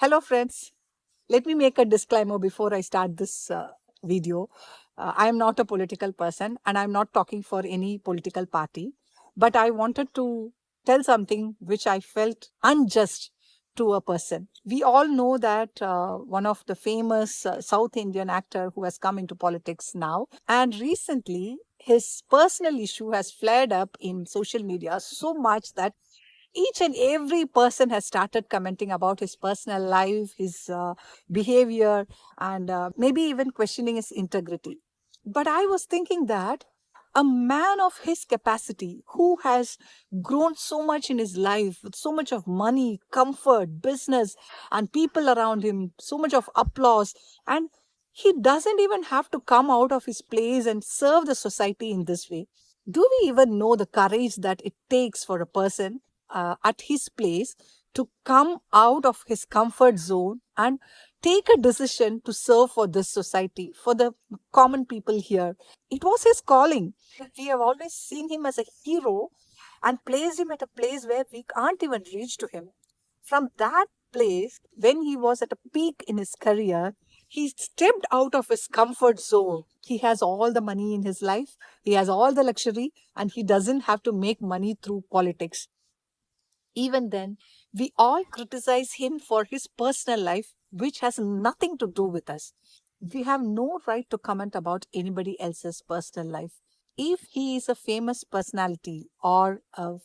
Hello, friends. Let me make a disclaimer before I start this video. I am not a political person and I'm not talking for any political party, but I wanted to tell something which I felt unjust to a person. We all know that one of the famous South Indian actor who has come into politics now, and recently his personal issue has flared up in social media so much that each and every person has started commenting about his personal life, his behavior, and maybe even questioning his integrity. But I was thinking that a man of his capacity who has grown so much in his life with so much of money, comfort, business, and people around him, so much of applause, and he doesn't even have to come out of his place and serve the society in this way. Do we even know the courage that it takes for a person at his place to come out of his comfort zone and take a decision to serve for this society, for the common people here? It was his calling. We have always seen him as a hero and placed him at a place where we can't even reach to him. From that place, when he was at a peak in his career, he stepped out of his comfort zone. He has all the money in his life, he has all the luxury, and he doesn't have to make money through politics. Even then, we all criticize him for his personal life, which has nothing to do with us. We have no right to comment about anybody else's personal life. If he is a famous personality or a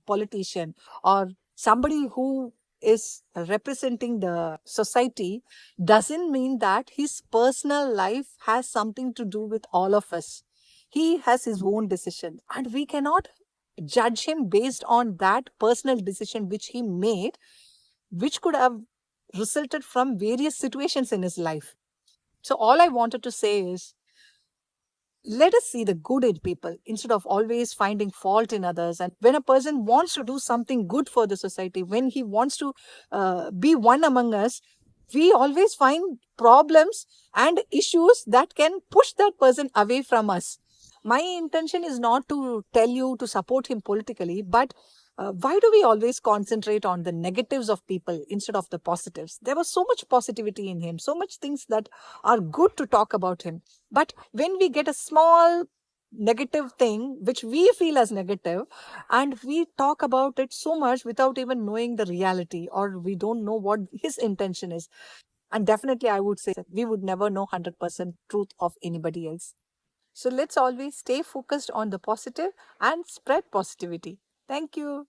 politician or somebody who is representing the society, doesn't mean that his personal life has something to do with all of us. He has his own decision, and we cannot judge him based on that personal decision which he made, which could have resulted from various situations in his life. So, all I wanted to say is, let us see the good in people instead of always finding fault in others. And when a person wants to do something good for the society, when he wants to be one among us, we always find problems and issues that can push that person away from us. My intention is not to tell you to support him politically, but why do we always concentrate on the negatives of people instead of the positives? There was so much positivity in him, so much things that are good to talk about him. But when we get a small negative thing which we feel as negative, and we talk about it so much without even knowing the reality, or we don't know what his intention is, and definitely I would say that we would never know 100% truth of anybody else. So let's always stay focused on the positive and spread positivity. Thank you.